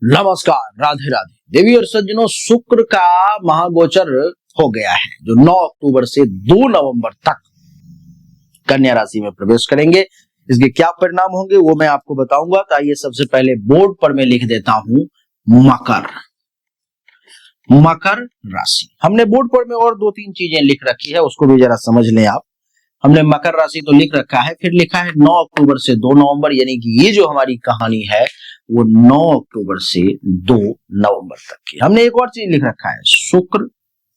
नमस्कार, राधे राधे। देवी और सज्जनों, शुक्र का महागोचर हो गया है जो 9 अक्टूबर से 2 नवंबर तक कन्या राशि में प्रवेश करेंगे। इसके क्या परिणाम होंगे वो मैं आपको बताऊंगा। तो आइए सबसे पहले बोर्ड पर मैं लिख देता हूं मकर राशि। हमने बोर्ड पर में और 2-3 चीजें लिख रखी है, उसको भी जरा समझ लें आप। हमने मकर राशि तो लिख रखा है, फिर लिखा है 9 अक्टूबर से 2 नवंबर, यानी कि ये जो हमारी कहानी है वो 9 अक्टूबर से 2 नवंबर तक की। हमने एक और चीज लिख रखा है, शुक्र,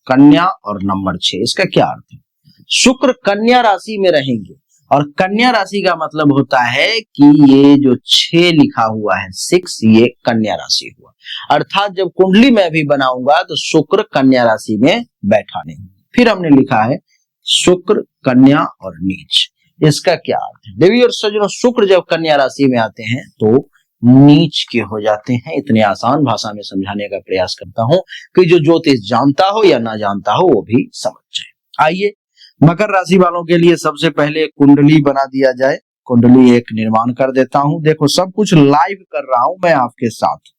कन्या और नंबर 6। इसका क्या अर्थ है? शुक्र कन्या राशि में रहेंगे और कन्या राशि का मतलब होता है कि ये जो 6 लिखा हुआ है 6, ये कन्या राशि हुआ। अर्थात जब कुंडली में भी बनाऊंगा तो शुक्र कन्या राशि में बैठा नहीं। फिर हमने लिखा है शुक्र, कन्या और नीच। इसका क्या अर्थ है? देवी और सज्जनों, शुक्र जब कन्या राशि में आते हैं तो नीच के हो जाते हैं। इतने आसान भाषा में समझाने का प्रयास करता हूं कि जो ज्योतिष जानता हो या ना जानता हो वो भी समझ जाए। आइए मकर राशि वालों के लिए सबसे पहले कुंडली बना दिया जाए। कुंडली एक निर्माण कर देता हूं। देखो, सब कुछ लाइव कर रहा हूं मैं आपके साथ,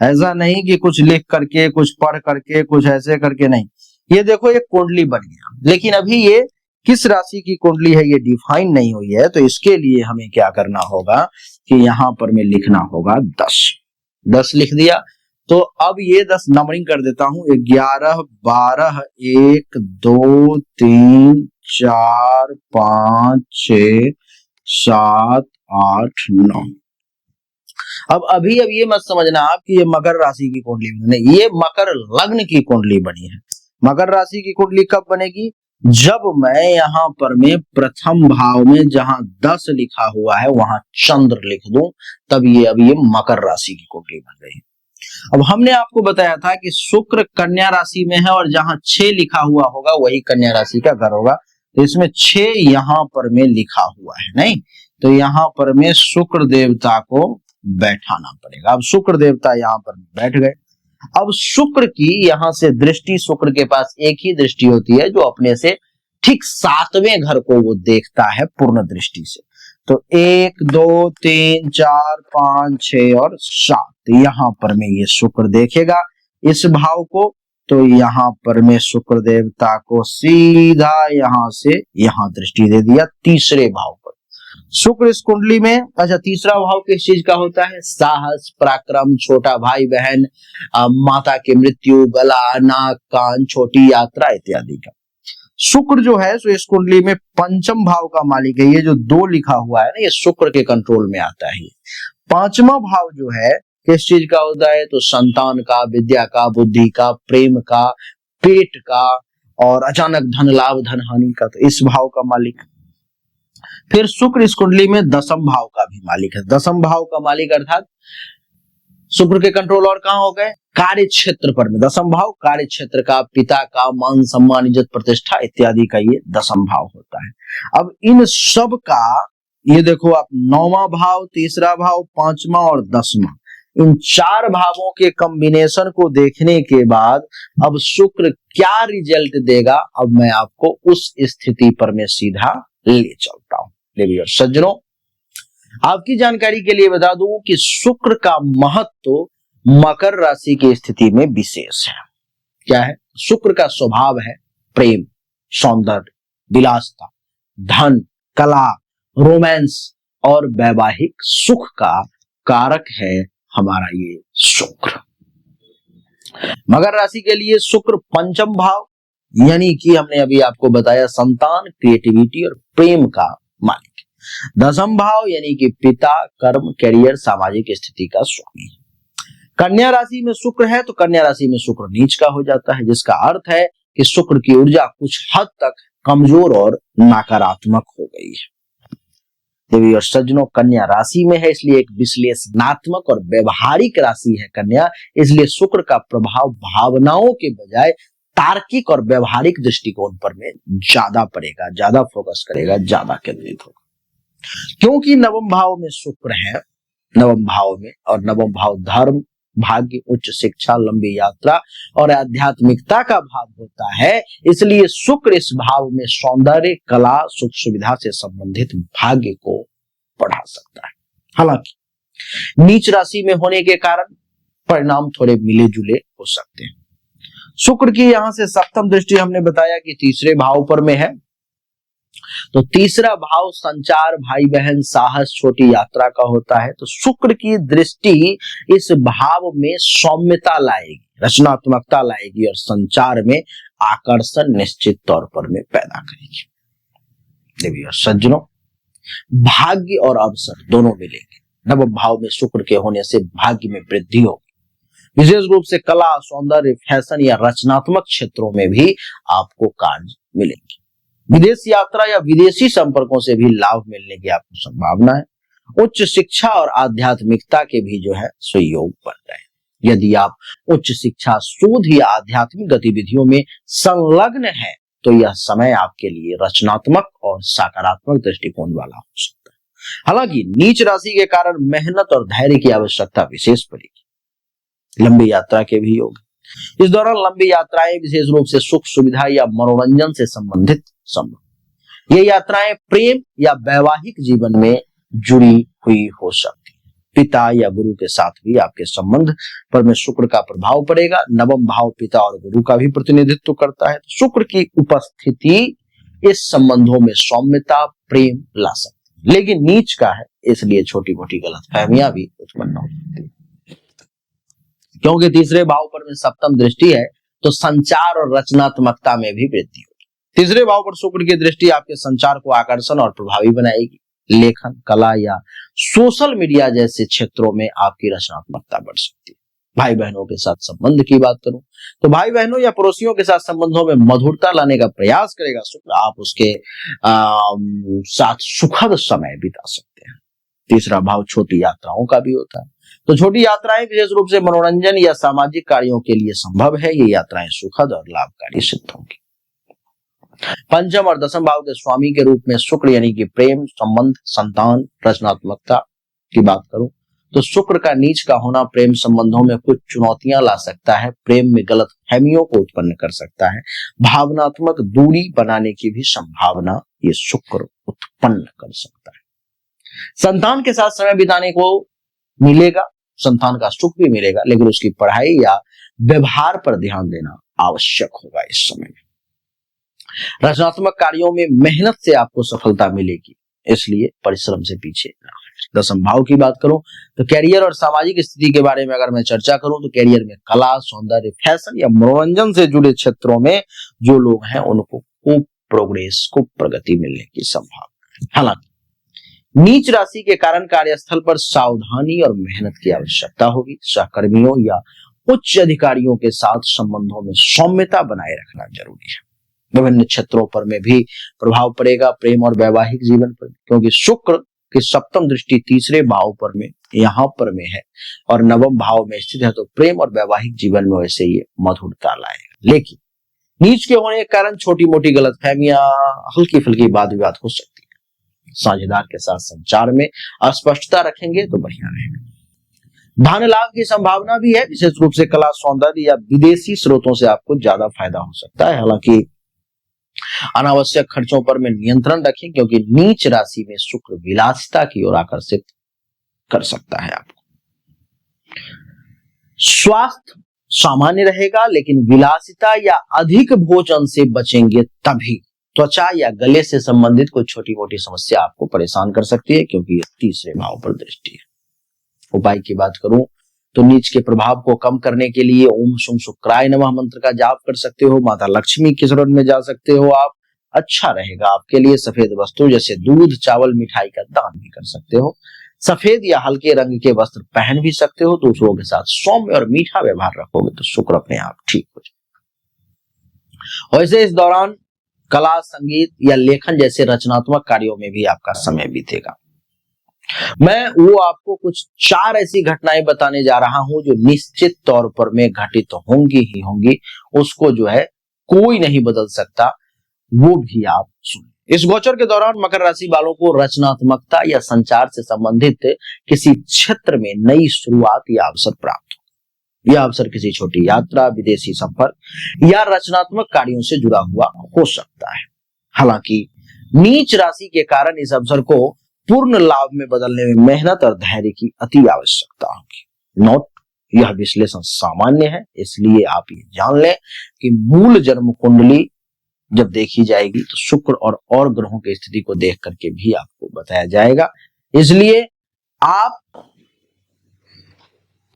ऐसा नहीं कि कुछ लिख करके, कुछ पढ़ करके, कुछ ऐसे करके, नहीं। ये देखो, ये कुंडली बन गया, लेकिन अभी ये किस राशि की कुंडली है ये डिफाइन नहीं हुई है। तो इसके लिए हमें क्या करना होगा कि यहां पर मैं लिखना होगा 10 लिख दिया। तो अब ये 10 नंबरिंग कर देता हूं, 11, 12, 1, 2, 3, 4, 5, 6, 7, 8, 9। अब ये मत समझना आप कि ये मकर राशि की कुंडली नहीं, ये मकर लग्न की कुंडली बनी है। मकर राशि की कुंडली कब बनेगी? जब मैं यहां पर में प्रथम भाव में जहां 10 लिखा हुआ है वहां चंद्र लिख दूं, तब ये मकर राशि की कुंडली बन गई। अब हमने आपको बताया था कि शुक्र कन्या राशि में है और जहां 6 लिखा हुआ होगा वही कन्या राशि का घर होगा। तो इसमें 6 यहां पर में लिखा हुआ है, नहीं तो यहां पर में शुक्र देवता को बैठाना पड़ेगा। अब शुक्र देवता यहां पर बैठ गए। अब शुक्र की यहां से दृष्टि, शुक्र के पास एक ही दृष्टि होती है जो अपने से ठीक 7वें घर को वो देखता है पूर्ण दृष्टि से। तो 1, 2, 3, 4, 5, 6 और 7 यहां पर में ये शुक्र देखेगा इस भाव को। तो यहां पर में शुक्र देवता को सीधा यहां से यहां दृष्टि दे दिया तीसरे भाव पर। शुक्र इस कुंडली में, अच्छा, तीसरा भाव किस चीज का होता है? साहस, पराक्रम, छोटा भाई बहन, माता की मृत्यु, गला, नाक, कान, छोटी यात्रा इत्यादि का। शुक्र जो है सो इस कुंडली में पंचम भाव का मालिक है। ये जो 2 लिखा हुआ है ना, ये शुक्र के कंट्रोल में आता है। पांचवा भाव जो है किस चीज का होता है? तो संतान का, विद्या का, बुद्धि का, प्रेम का, पेट का और अचानक धन लाभ, धन हानि का। तो इस भाव का मालिक। फिर शुक्र इस कुंडली में दसम भाव का भी मालिक है। दसम भाव का मालिक अर्थात शुक्र के कंट्रोल और कहां हो गए? कार्य क्षेत्र पर में। दसम भाव कार्य क्षेत्र का, पिता का, मान सम्मान, इज्जत, प्रतिष्ठा इत्यादि का ये दसम भाव होता है। अब इन सब का ये देखो आप, 9वां भाव, तीसरा भाव, 5वां और 10वां, इन 4 भावों के कॉम्बिनेशन को देखने के बाद अब शुक्र क्या रिजल्ट देगा, अब मैं आपको उस स्थिति पर में सीधा ले चलता हूं। देवी और सज्जनों, आपकी जानकारी के लिए बता दूं कि शुक्र का महत्व मकर राशि की स्थिति में विशेष है। क्या है? शुक्र का स्वभाव है प्रेम, सौंदर्य, विलासता, धन, कला, रोमांस और वैवाहिक सुख का कारक है हमारा ये शुक्र। मकर राशि के लिए शुक्र पंचम भाव, यानी कि हमने अभी आपको बताया संतान, क्रिएटिविटी और प्रेम का मालिक। दसम भाव यानी कि पिता, कर्म, कैरियर, सामाजिक स्थिति का स्वामी। कन्या राशि में शुक्र है तो कन्या राशि में शुक्र नीच का हो जाता है, जिसका अर्थ है कि शुक्र की ऊर्जा कुछ हद तक कमजोर और नकारात्मक हो गई है। देवी और सज्जनों, कन्या राशि में है इसलिए एक विश्लेषणात्मक और व्यवहारिक राशि है कन्या। इसलिए शुक्र का प्रभाव भावनाओं के बजाय तार्किक और व्यवहारिक दृष्टिकोण पर में ज्यादा पड़ेगा, ज्यादा फोकस करेगा, ज्यादा केंद्रित होगा। क्योंकि नवम भाव में शुक्र है, नवम भाव में, और नवम भाव धर्म, भाग्य, उच्च शिक्षा, लंबी यात्रा और आध्यात्मिकता का भाव होता है। इसलिए शुक्र इस भाव में सौंदर्य, कला, सुख सुविधा से संबंधित भाग्य को बढ़ा सकता है। हालांकि नीच राशि में होने के कारण परिणाम थोड़े मिले जुले हो सकते हैं। शुक्र की यहां से सप्तम दृष्टि हमने बताया कि तीसरे भाव पर में है, तो तीसरा भाव संचार, भाई बहन, साहस, छोटी यात्रा का होता है। तो शुक्र की दृष्टि इस भाव में सौम्यता लाएगी, रचनात्मकता लाएगी और संचार में आकर्षण निश्चित तौर पर में पैदा करेगी। देखिए सज्जनों, भाग्य और अवसर दोनों मिलेंगे। नवम भाव में शुक्र के होने से भाग्य में वृद्धि होगी। विशेष रूप से कला, सौंदर्य, फैशन या रचनात्मक क्षेत्रों में भी आपको कार्य मिलेंगे। विदेश यात्रा या विदेशी संपर्कों से भी लाभ मिलने की आपको संभावना है। उच्च शिक्षा और आध्यात्मिकता के भी जो है सुयोग बन रहे हैं। यदि आप उच्च शिक्षा, शोध या आध्यात्मिक गतिविधियों में संलग्न हैं, तो यह समय आपके लिए रचनात्मक और सकारात्मक दृष्टिकोण वाला हो सकता है। हालांकि नीच राशि के कारण मेहनत और धैर्य की आवश्यकता विशेष पड़ेगी। लंबी यात्रा के भी योग। इस दौरान लंबी यात्राएं विशेष रूप से सुख सुविधा या मनोरंजन से संबंधित संभव। ये यात्राएं प्रेम या वैवाहिक जीवन में जुड़ी हुई हो सकती है। पिता या गुरु के साथ भी आपके संबंध पर में शुक्र का प्रभाव पड़ेगा। नवम भाव पिता और गुरु का भी प्रतिनिधित्व करता है। शुक्र की उपस्थिति इस संबंधों में सौम्यता, प्रेम ला सकती है, लेकिन नीच का है, इसलिए छोटी मोटी गलतफहमियां भी उत्पन्न हो सकती है। क्योंकि तीसरे भाव पर में सप्तम दृष्टि है, तो संचार और रचनात्मकता में भी वृद्धि होगी। तीसरे भाव पर शुक्र की दृष्टि आपके संचार को आकर्षण और प्रभावी बनाएगी। लेखन, कला या सोशल मीडिया जैसे क्षेत्रों में आपकी रचनात्मकता बढ़ सकती है। भाई बहनों के साथ संबंध की बात करूं, तो भाई बहनों या पड़ोसियों के साथ संबंधों में मधुरता लाने का प्रयास करेगा शुक्र। आप उसके साथ सुखद समय बिता सकते हैं। तीसरा भाव छोटी यात्राओं का भी होता है, तो छोटी यात्राएं विशेष रूप से मनोरंजन या सामाजिक कार्यों के लिए संभव है। ये यात्राएं सुखद और लाभकारी सिद्ध होंगी। पंचम और दसम भाव के स्वामी के रूप में शुक्र यानी कि प्रेम, संबंध, संतान, रचनात्मकता की बात करूं, तो शुक्र का नीच का होना प्रेम संबंधों में कुछ चुनौतियां ला सकता है। प्रेम में गलत फहमियों को उत्पन्न कर सकता है। भावनात्मक दूरी बनाने की भी संभावना ये शुक्र उत्पन्न कर सकता है। संतान के साथ समय बिताने को मिलेगा, संतान का सुख भी मिलेगा, लेकिन उसकी पढ़ाई या व्यवहार पर ध्यान देना आवश्यक होगा इस समय में। रचनात्मक कार्यों में मेहनत से आपको सफलता मिलेगी, इसलिए परिश्रम से पीछे ना हटें। दसम भाव की बात करूं, तो कैरियर और सामाजिक स्थिति के बारे में अगर मैं चर्चा करूं, तो कैरियर में कला, सौंदर्य, फैशन या मनोरंजन से जुड़े क्षेत्रों में जो लोग हैं उनको खूब प्रोग्रेस, खूब प्रगति मिलने की संभावना है। हालांकि नीच राशि के कारण कार्यस्थल पर सावधानी और मेहनत की आवश्यकता होगी। सहकर्मियों या उच्च अधिकारियों के साथ संबंधों में सौम्यता बनाए रखना जरूरी है। विभिन्न क्षेत्रों पर में भी प्रभाव पड़ेगा, प्रेम और वैवाहिक जीवन पर, क्योंकि शुक्र की सप्तम दृष्टि तीसरे भाव पर में यहां पर में है और नवम भाव में स्थित है, तो प्रेम और वैवाहिक जीवन में वैसे ये मधुरता लाएगा। लेकिन नीच के होने के कारण छोटी मोटी गलतफहमियां, हल्की फुल्की वाद विवाद हो सकती है। साझेदार के साथ संचार में अस्पष्टता रखेंगे तो बढ़िया रहेगा। धन लाभ की संभावना भी है, विशेष रूप से कला, सौंदर्य या विदेशी स्रोतों से आपको ज्यादा फायदा हो सकता है। हालांकि अनावश्यक खर्चों पर में नियंत्रण रखें, क्योंकि नीच राशि में शुक्र विलासिता की ओर आकर्षित कर सकता है आपको। स्वास्थ्य सामान्य रहेगा, लेकिन विलासिता या अधिक भोजन से बचेंगे तभी त्वचा या गले से संबंधित कोई छोटी मोटी समस्या आपको परेशान कर सकती है, क्योंकि ये तीसरे भाव पर दृष्टि है। उपाय की बात करूं, तो नीच के प्रभाव को कम करने के लिए ओम शुं शुक्राय नमः मंत्र का जाप कर सकते हो। माता लक्ष्मी के शरण में जा सकते हो आप। अच्छा रहेगा आपके लिए सफेद वस्तु जैसे दूध, चावल, मिठाई का दान भी कर सकते हो। सफेद या हल्के रंग के वस्त्र पहन भी सकते हो। दूसरों के साथ सौम्य और मीठा व्यवहार रखोगे तो शुक्र अपने आप ठीक हो जाएगा। वैसे इस दौरान कला, संगीत या लेखन जैसे रचनात्मक कार्यों में भी आपका समय बीतेगा। मैं वो आपको कुछ 4 ऐसी घटनाएं बताने जा रहा हूं जो निश्चित तौर पर में घटित तो होंगी ही होंगी, उसको जो है कोई नहीं बदल सकता, वो भी आप सुने। इस गोचर के दौरान मकर राशि वालों को रचनात्मकता या संचार से संबंधित किसी क्षेत्र में नई शुरुआत या अवसर प्राप्त हो। यह अवसर किसी छोटी यात्रा, विदेशी संपर्क या रचनात्मक कार्यों से जुड़ा हुआ हो सकता है। हालांकि नीच राशि के कारण इस अवसर को पूर्ण लाभ में बदलने में मेहनत और धैर्य की अति आवश्यकता होगी। नोट, यह विश्लेषण सामान्य है, इसलिए आप ये जान लें कि मूल जन्म कुंडली जब देखी जाएगी तो शुक्र और ग्रहों की स्थिति को देख करके भी आपको बताया जाएगा। इसलिए आप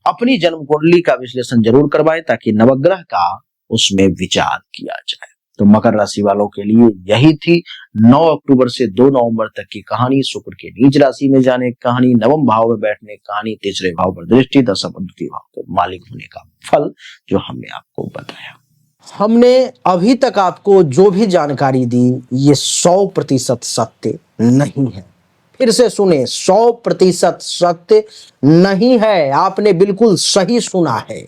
अपनी जन्म कुंडली का विश्लेषण जरूर करवाएं ताकि नवग्रह का उसमें विचार किया जाए। तो मकर राशि वालों के लिए यही थी 9 अक्टूबर से 2 नवंबर तक की कहानी। शुक्र के नीच राशि में जाने की कहानी, नवम भाव में बैठने की कहानी, तीसरे भाव पर दृष्टि, दशम और द्वितीय भाव के मालिक होने का फल जो हमने आपको बताया। हमने अभी तक आपको जो भी जानकारी दी ये 100% सत्य नहीं है। फिर से सुने, 100% सत्य नहीं है। आपने बिल्कुल सही सुना है।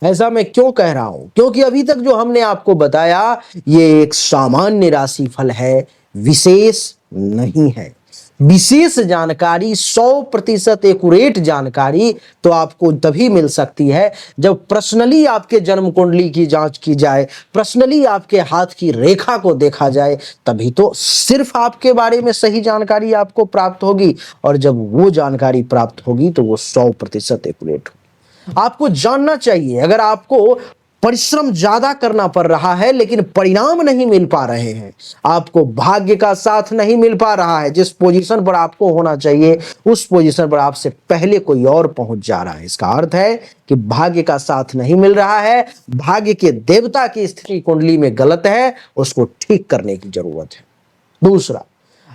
ऐसा मैं क्यों कह रहा हूं? क्योंकि अभी तक जो हमने आपको बताया ये एक सामान्य राशि फल है, विशेष नहीं है। विशेष जानकारी, 100% एक्यूरेट जानकारी तो आपको तभी मिल सकती है जब पर्सनली आपके जन्म कुंडली की जांच की जाए, पर्सनली आपके हाथ की रेखा को देखा जाए, तभी तो सिर्फ आपके बारे में सही जानकारी आपको प्राप्त होगी। और जब वो जानकारी प्राप्त होगी तो वो 100% एक्यूरेट होगी। आपको जानना चाहिए, अगर आपको परिश्रम ज्यादा करना पड़ रहा है लेकिन परिणाम नहीं मिल पा रहे हैं, आपको भाग्य का साथ नहीं मिल पा रहा है, जिस पोजीशन पर आपको होना चाहिए उस पोजीशन पर आपसे पहले कोई और पहुंच जा रहा है, इसका अर्थ है कि भाग्य का साथ नहीं मिल रहा है, भाग्य के देवता की स्थिति कुंडली में गलत है, उसको ठीक करने की जरूरत है। दूसरा,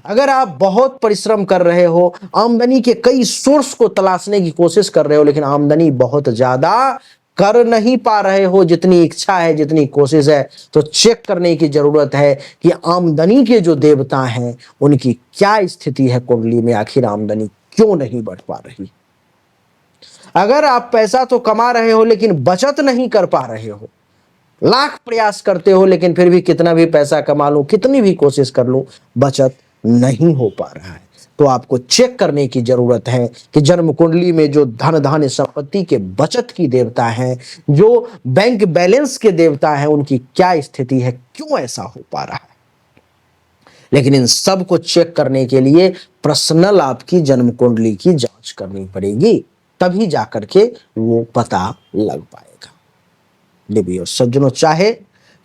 अगर आप बहुत परिश्रम कर रहे हो, आमदनी के कई सोर्स को तलाशने की कोशिश कर रहे हो, लेकिन आमदनी बहुत ज्यादा कर नहीं पा रहे हो जितनी इच्छा है, जितनी कोशिश है, तो चेक करने की जरूरत है कि आमदनी के जो देवता हैं उनकी क्या स्थिति है कुंडली में, आखिर आमदनी क्यों नहीं बढ़ पा रही। अगर आप पैसा तो कमा रहे हो लेकिन बचत नहीं कर पा रहे हो, लाख प्रयास करते हो लेकिन फिर भी कितना भी पैसा कमा लूं, कितनी भी कोशिश कर लूं, बचत नहीं हो पा रहा है, तो आपको चेक करने की जरूरत है कि जन्म कुंडली में जो धन धान्य संपत्ति के बचत की देवता हैं, जो बैंक बैलेंस के देवता हैं, उनकी क्या स्थिति है, क्यों ऐसा हो पा रहा है। लेकिन इन सब को चेक करने के लिए पर्सनल आपकी जन्म कुंडली की जांच करनी पड़ेगी, तभी जाकर के वो पता लग पाएगा। देवियों सज्जनों, चाहे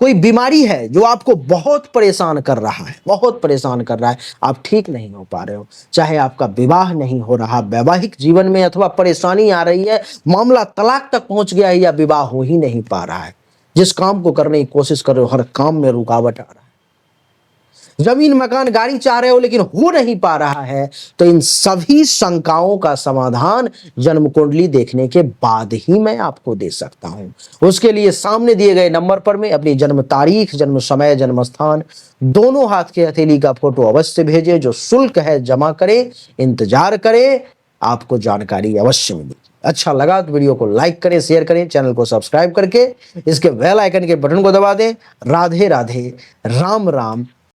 कोई बीमारी है जो आपको बहुत परेशान कर रहा है, बहुत परेशान कर रहा है, आप ठीक नहीं हो पा रहे हो, चाहे आपका विवाह नहीं हो रहा, वैवाहिक जीवन में अथवा परेशानी आ रही है, मामला तलाक तक पहुंच गया है या विवाह हो ही नहीं पा रहा है, जिस काम को करने की कोशिश कर रहे हो हर काम में रुकावट आ रहा है, जमीन मकान गाड़ी चाह रहे हो लेकिन हो नहीं पा रहा है, तो इन सभी शंकाओं का समाधान जन्म कुंडली देखने के बाद ही मैं आपको दे सकता हूं। उसके लिए सामने दिए गए नंबर पर मैं अपनी जन्म तारीख, जन्म समय, जन्म स्थान दोनों हाथ के हथेली का फोटो अवश्य भेजें। जो शुल्क है जमा करें, इंतजार करें, आपको जानकारी अवश्य मिलेगी। अच्छा लगा तो वीडियो को लाइक करें, शेयर करें, चैनल को सब्सक्राइब करके इसके बेल आइकन के बटन को दबा दें। राधे राधे, राम राम।